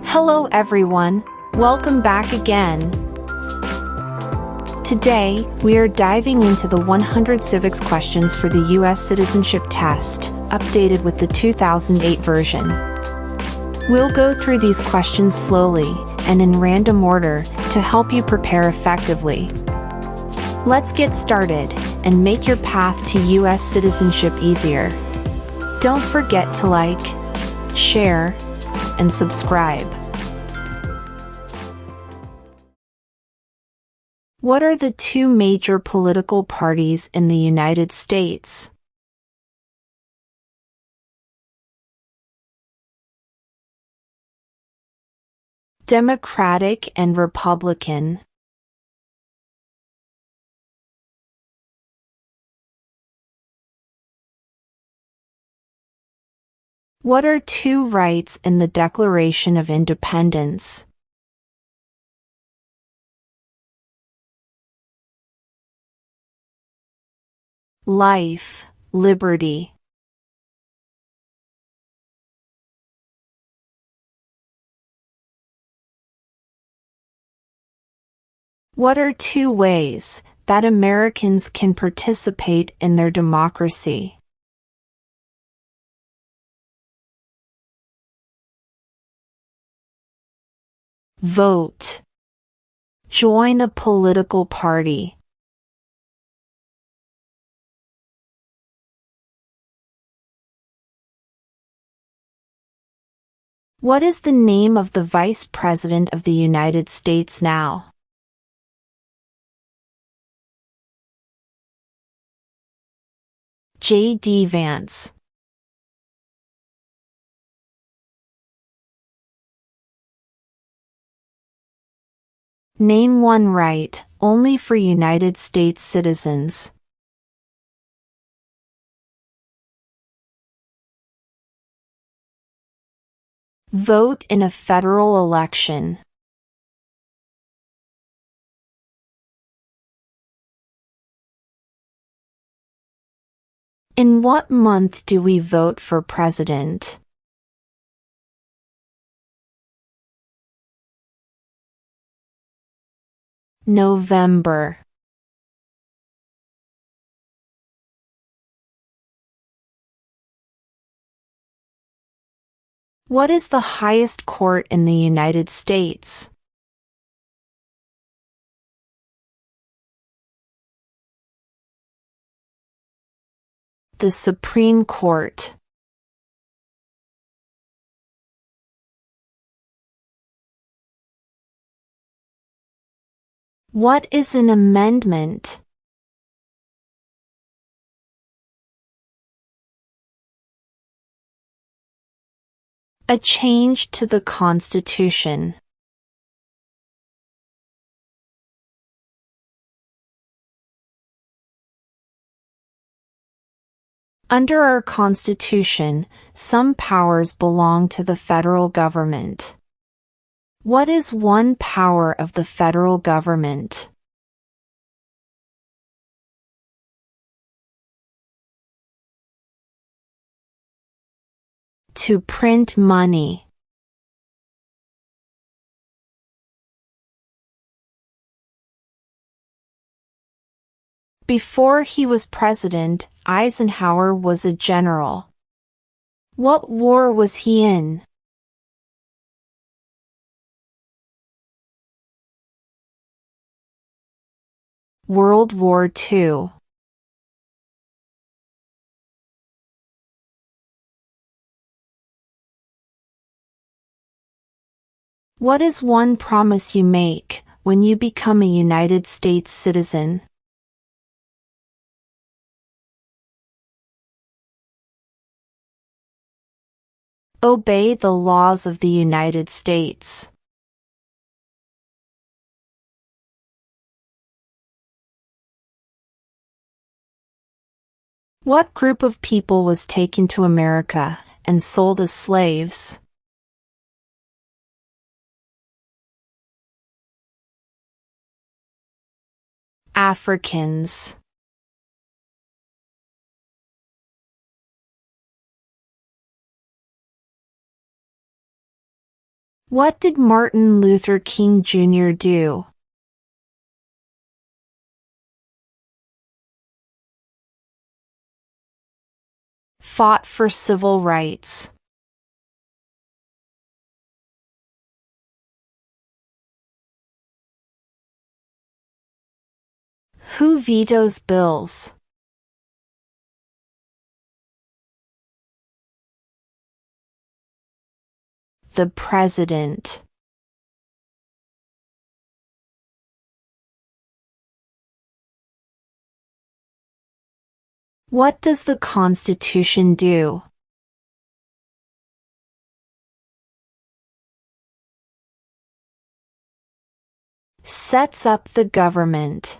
Hello everyone, welcome back again. Today, we are diving into the 100 civics questions for the U.S. Citizenship test, updated with the 2008 version. We'll go through these questions slowly and in random order to help you prepare effectively. Let's get started and make your path to U.S. citizenship easier. Don't forget to like, share, and subscribe. What are the two major political parties in the United States? Democratic and Republican. What are two rights in the Declaration of Independence? Life, liberty. What are two ways that Americans can participate in their democracy? Vote. Join a political party. What is the name of the Vice President of the United States now? J.D. Vance. Name one right, only for United States citizens. Vote in a federal election. In what month do we vote for president? November. What is the highest court in the United States? The Supreme Court. What is an amendment? A change to the Constitution. Under our Constitution, some powers belong to the federal government. What is one power of the federal government? To print money. Before he was president, Eisenhower was a general. What war was he in? World War II. What is one promise you make when you become a United States citizen? Obey the laws of the United States. What group of people was taken to America and sold as slaves? Africans. What did Martin Luther King Jr. do? Fought for civil rights. Who vetoes bills? The President. What does the Constitution do? Sets up the government.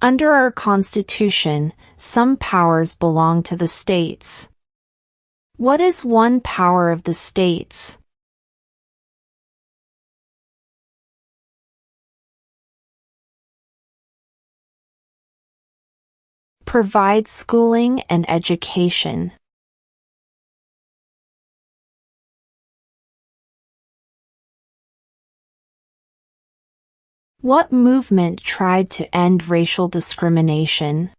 Under our Constitution, some powers belong to the states. What is one power of the states? Provide schooling and education. What movement tried to end racial discrimination?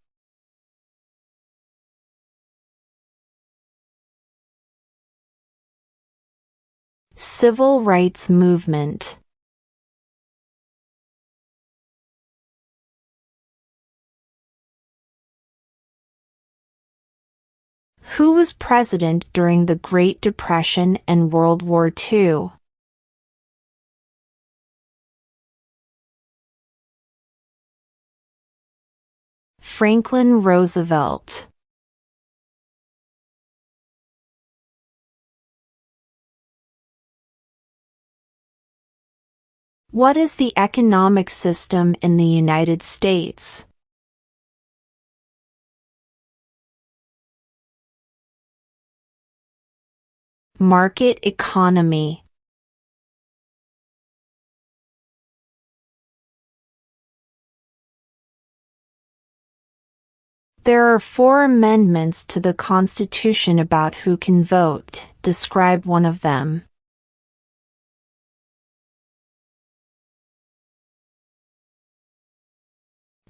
Civil rights movement. Who was president during the Great Depression and World War II? Franklin Roosevelt. What is the economic system in the United States? Market economy. There are 4 amendments to the Constitution about who can vote. Describe one of them.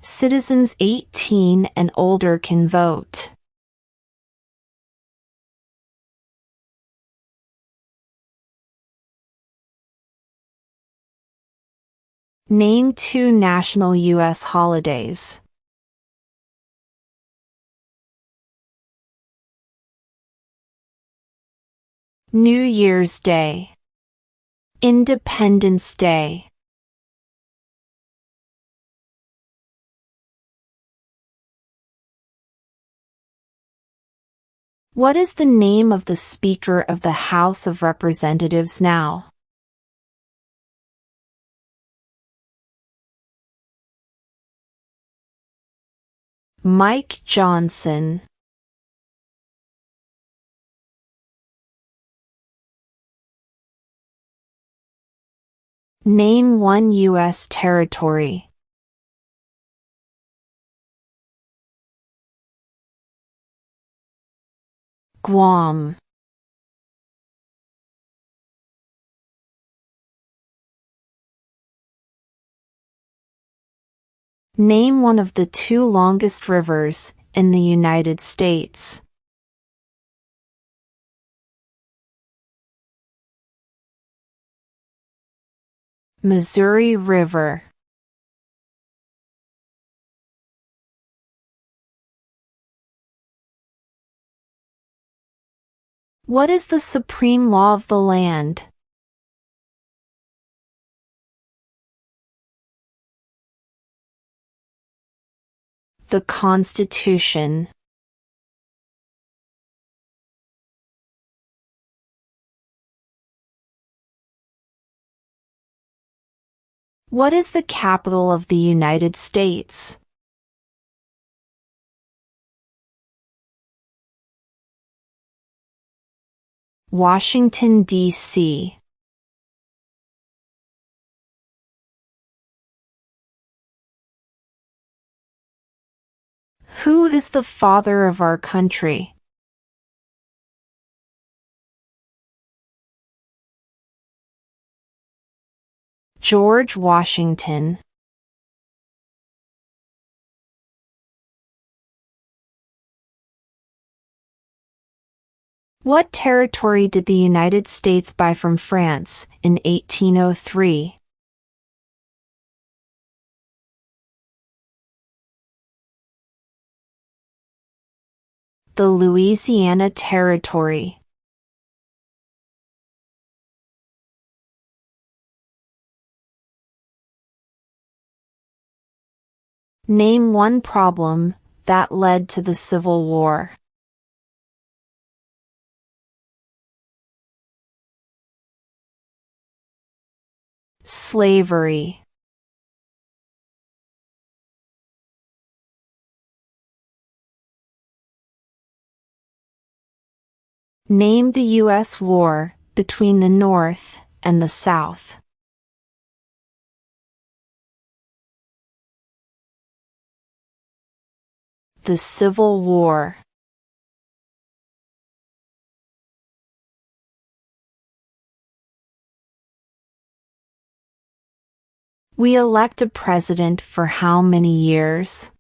Citizens 18 and older can vote. Name 2 national U.S. holidays. New Year's Day. Independence Day. What is the name of the Speaker of the House of Representatives now? Mike Johnson. Name 1 U.S. territory. Guam. Name one of the 2 longest rivers in the United States. Missouri River. What is the supreme law of the land? The Constitution. What is the capital of the United States? Washington, D.C. Who is the father of our country? George Washington. What territory did the United States buy from France in 1803? The Louisiana Territory. Name one problem that led to the Civil War. Slavery. Name the U.S. war between the North and the South. The Civil War. We elect a president for how many years?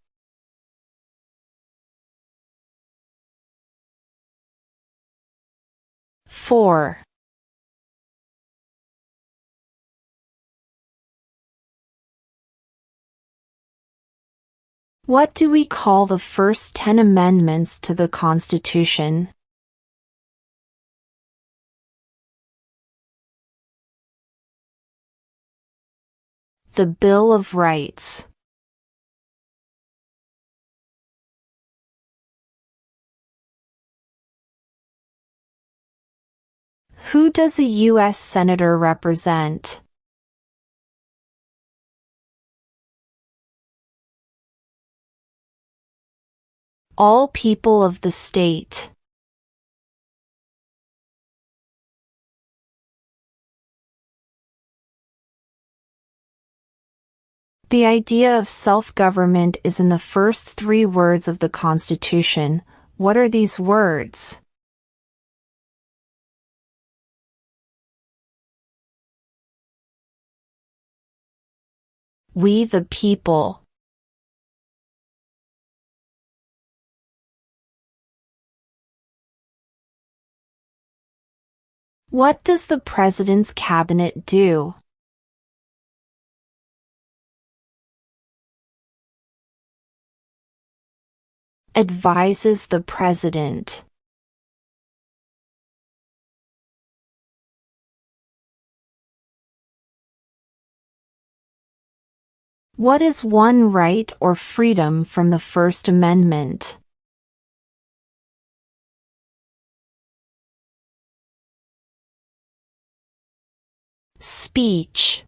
4. What do we call the first 10 amendments to the Constitution? The Bill of Rights. Who does a U.S. Senator represent? All people of the state. The idea of self-government is in the first 3 words of the Constitution. What are these words? We the people. What does the President's cabinet do? Advises the President. What is one right or freedom from the First Amendment? Speech.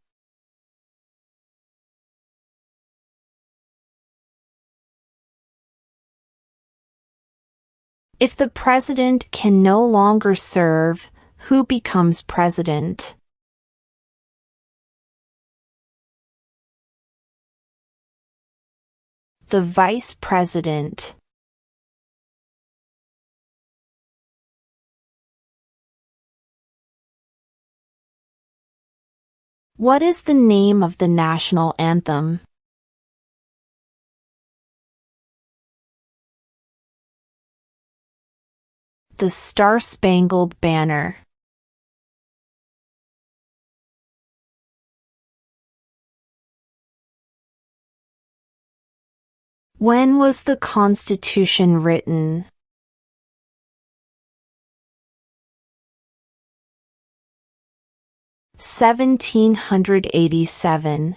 If the president can no longer serve, who becomes president? The vice president. What is the name of the national anthem? The Star-Spangled Banner. When was the Constitution written? (1787).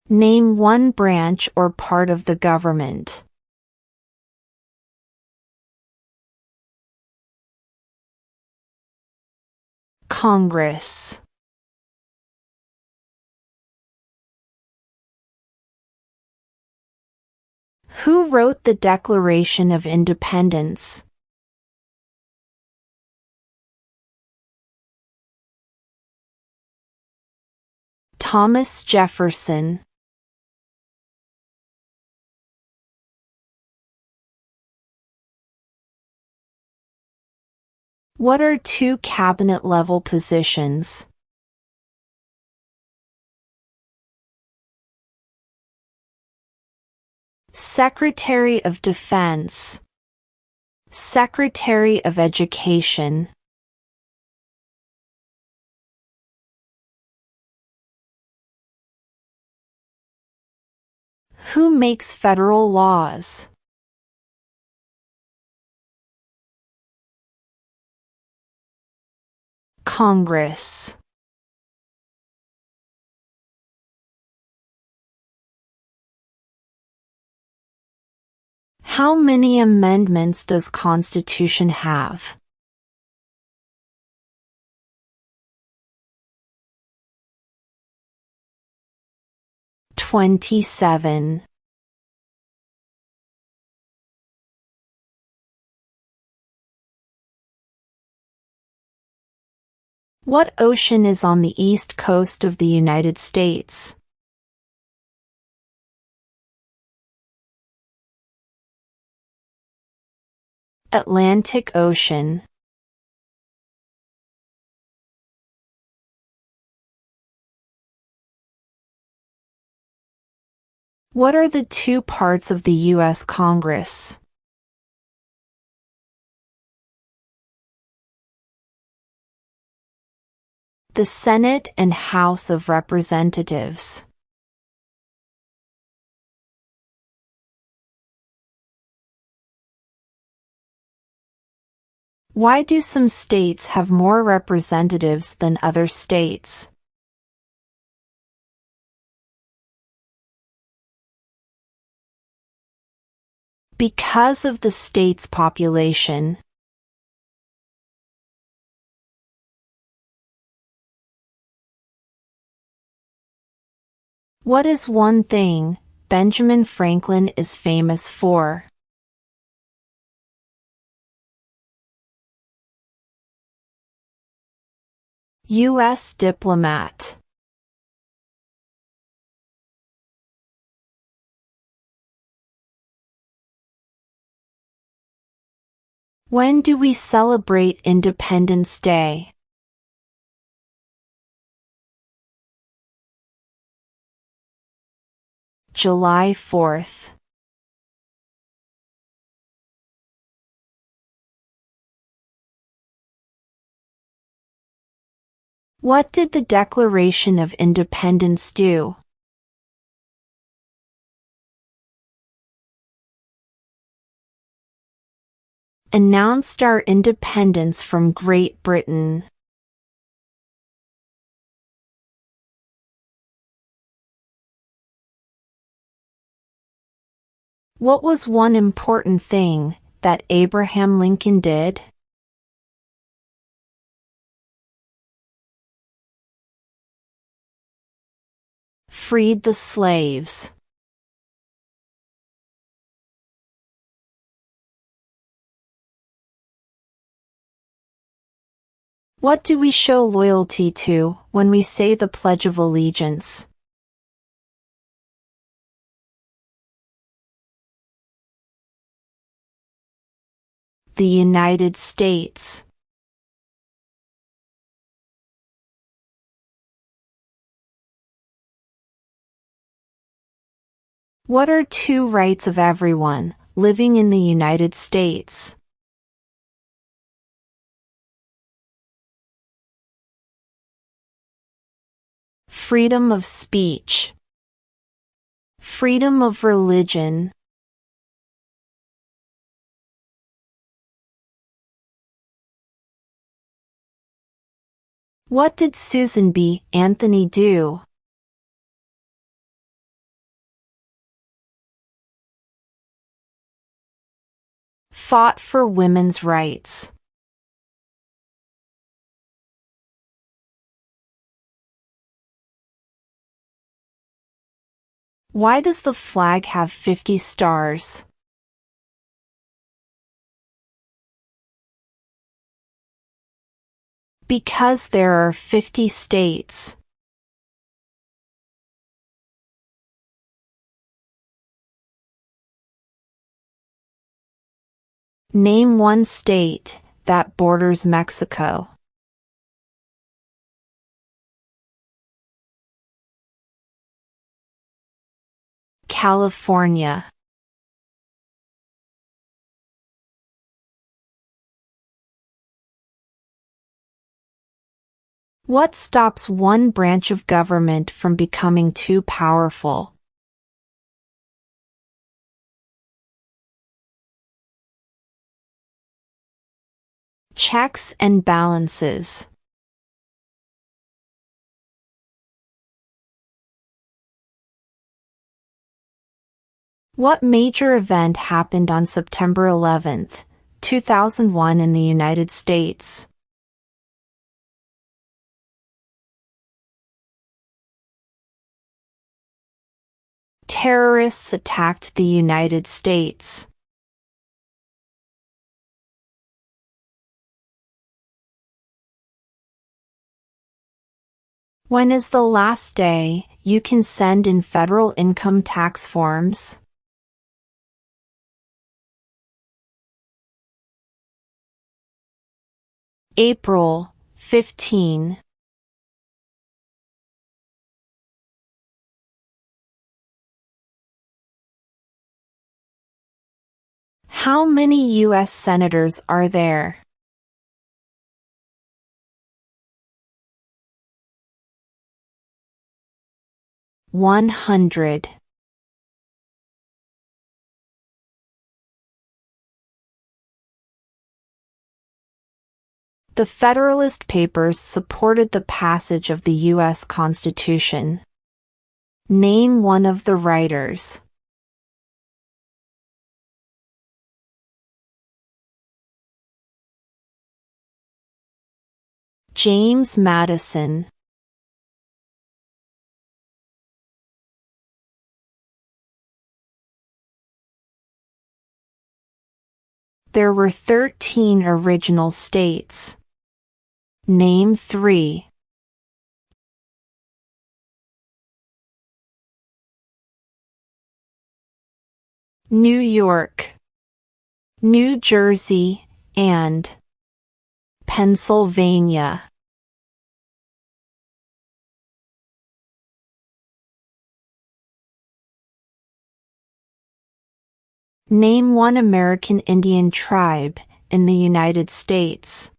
Name one branch or part of the government. Congress. Who wrote the Declaration of Independence? Thomas Jefferson. What are two cabinet-level positions? Secretary of Defense, Secretary of Education. Who makes federal laws? Congress. How many amendments does Constitution have? 27. What ocean is on the east coast of the United States? Atlantic Ocean. What are the two parts of the U.S. Congress? The Senate and House of Representatives. Why do some states have more representatives than other states? Because of the state's population. What is one thing Benjamin Franklin is famous for? U.S. diplomat. When do we celebrate Independence Day? July 4th. What did the Declaration of Independence do? Announced our independence from Great Britain. What was one important thing that Abraham Lincoln did? Freed the slaves. What do we show loyalty to when we say the Pledge of Allegiance? The United States. What are two rights of everyone living in the United States? Freedom of speech. Freedom of religion. What did Susan B. Anthony do? Fought for women's rights. Why does the flag have 50 stars? Because there are 50 states. Name one state that borders Mexico. California. What stops one branch of government from becoming too powerful? Checks and balances. What major event happened on September 11, 2001 in the United States? Terrorists attacked the United States. When is the last day you can send in federal income tax forms? April 15. How many U.S. senators are there? 100. The Federalist Papers supported the passage of the U.S. Constitution. Name one of the writers. James Madison. There were 13 original states. Name 3. New York, New Jersey, and Pennsylvania. Name one American Indian tribe in the United States.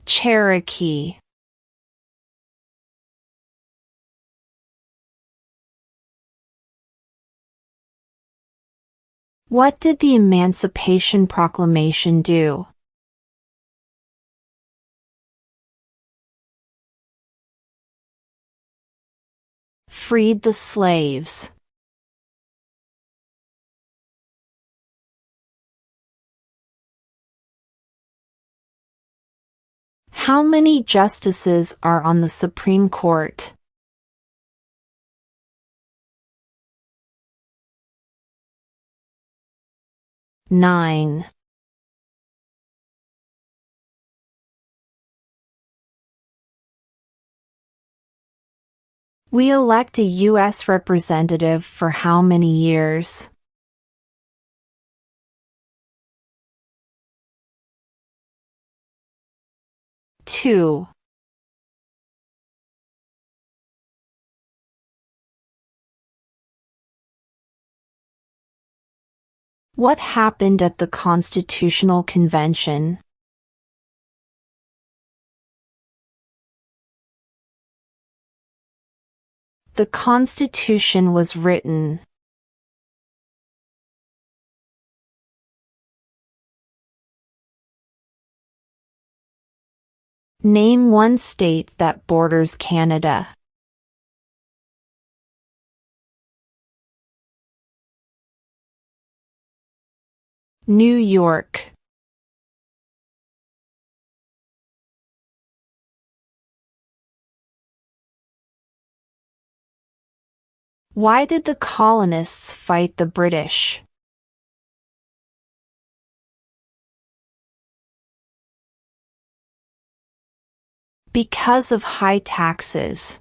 Cherokee. What did the Emancipation Proclamation do? Freed the slaves. How many justices are on the Supreme Court? 9. We elect a U.S. representative for how many years? 2. What happened at the Constitutional Convention? The Constitution was written. Name one state that borders Canada. New York. Why did the colonists fight the British? Because of high taxes.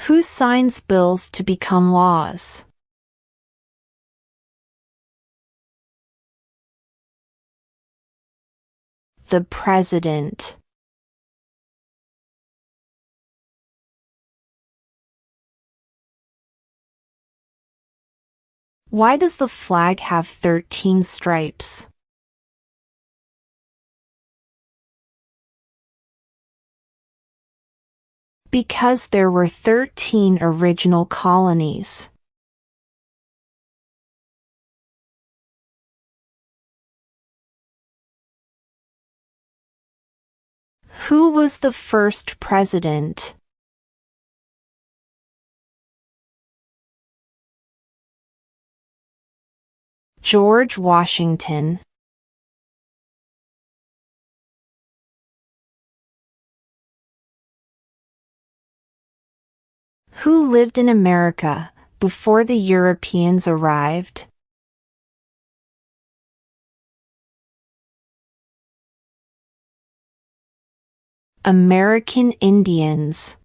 Who signs bills to become laws? The President. Why does the flag have 13 stripes? Because there were 13 original colonies. Who was the first president? George Washington. Who lived in America before the Europeans arrived? American Indians.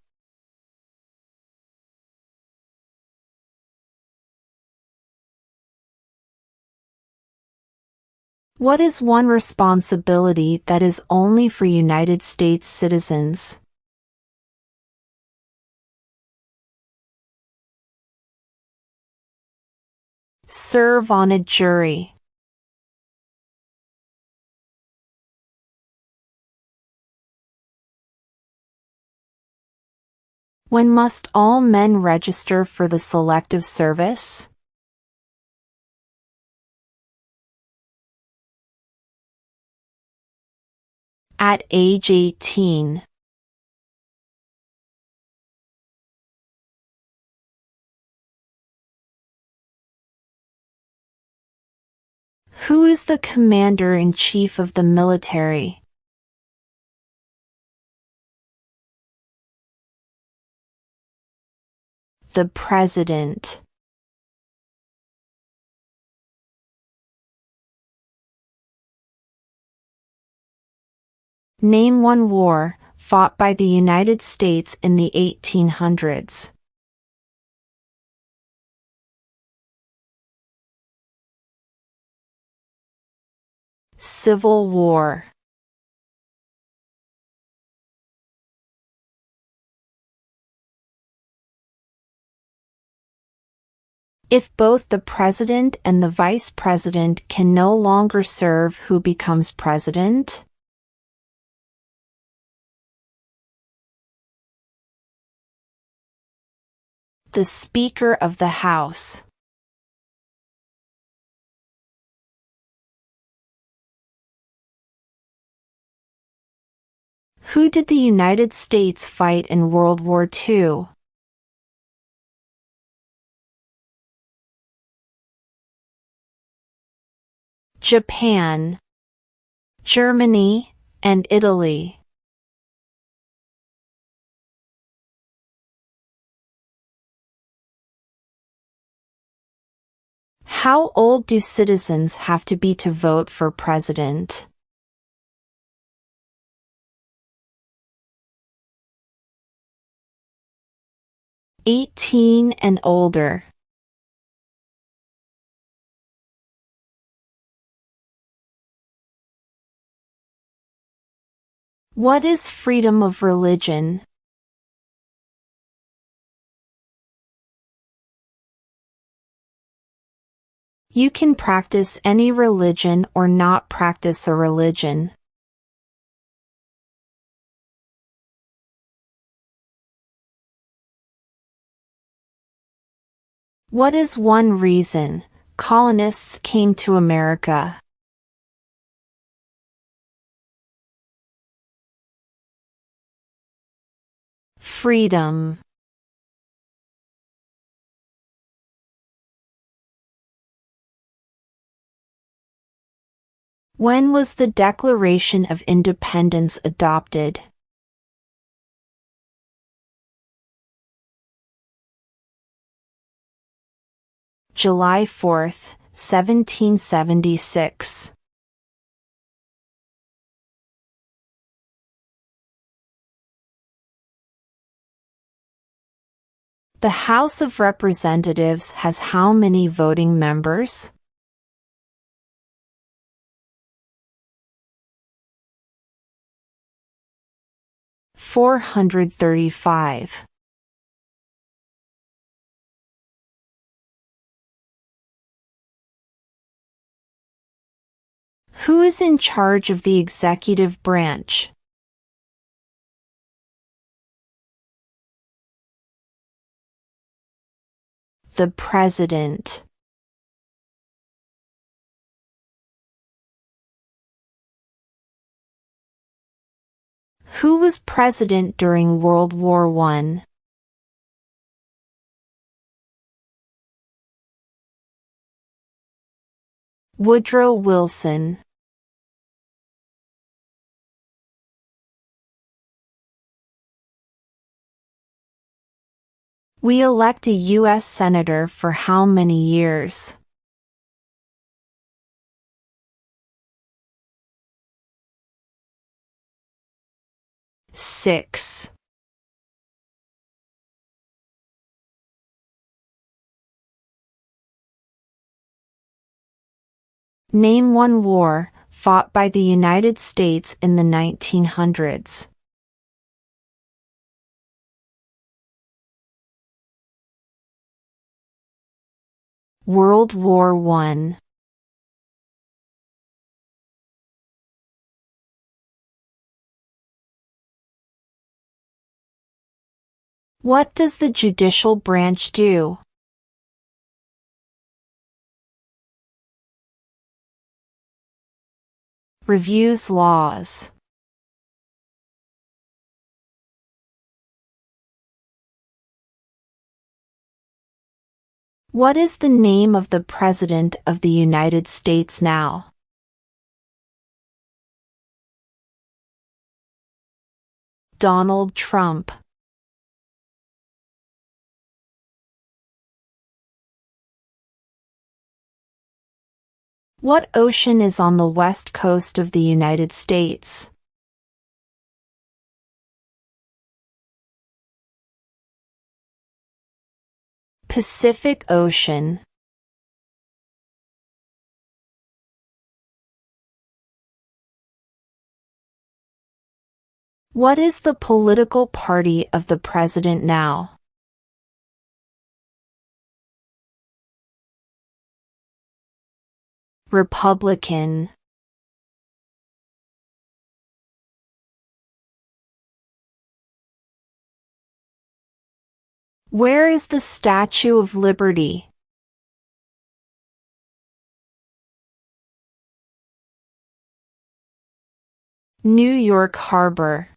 What is one responsibility that is only for United States citizens? Serve on a jury. When must all men register for the Selective Service? At age 18. Who is the Commander-in-Chief of the military? The President. Name one war fought by the United States in the 1800s. Civil War. If both the president and the vice president can no longer serve, who becomes president? The Speaker of the House. Who did the United States fight in World War II? Japan, Germany, and Italy. How old do citizens have to be to vote for president? "18 and older." What is freedom of religion? You can practice any religion or not practice a religion. What is one reason colonists came to America? Freedom. When was the Declaration of Independence adopted? July 4, 1776. The House of Representatives has how many voting members? 435. Who is in charge of the executive branch? The President. Who was president during World War I? Woodrow Wilson. We elect a U.S. Senator for how many years? 6. Name one war fought by the United States in the 1900s. World War I. What does the judicial branch do? Reviews laws. What is the name of the President of the United States now? Donald Trump. What ocean is on the west coast of the United States? Pacific Ocean. What is the political party of the president now? Republican. Where is the Statue of Liberty? New York Harbor.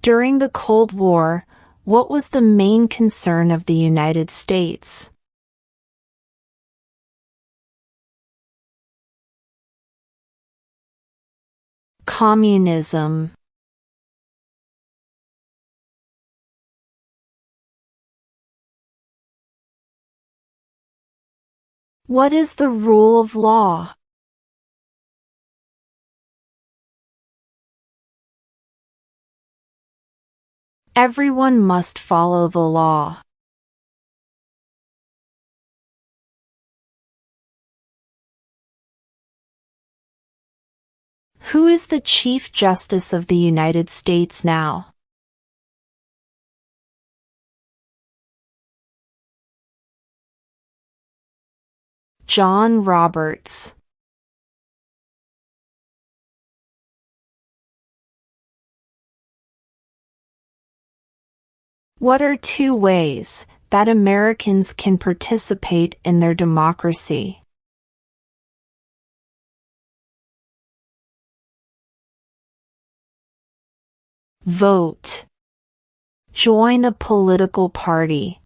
During the Cold War, what was the main concern of the United States? Communism. What is the rule of law? Everyone must follow the law. Who is the Chief Justice of the United States now? John Roberts. What are 2 ways that Americans can participate in their democracy? Vote. Join a political party.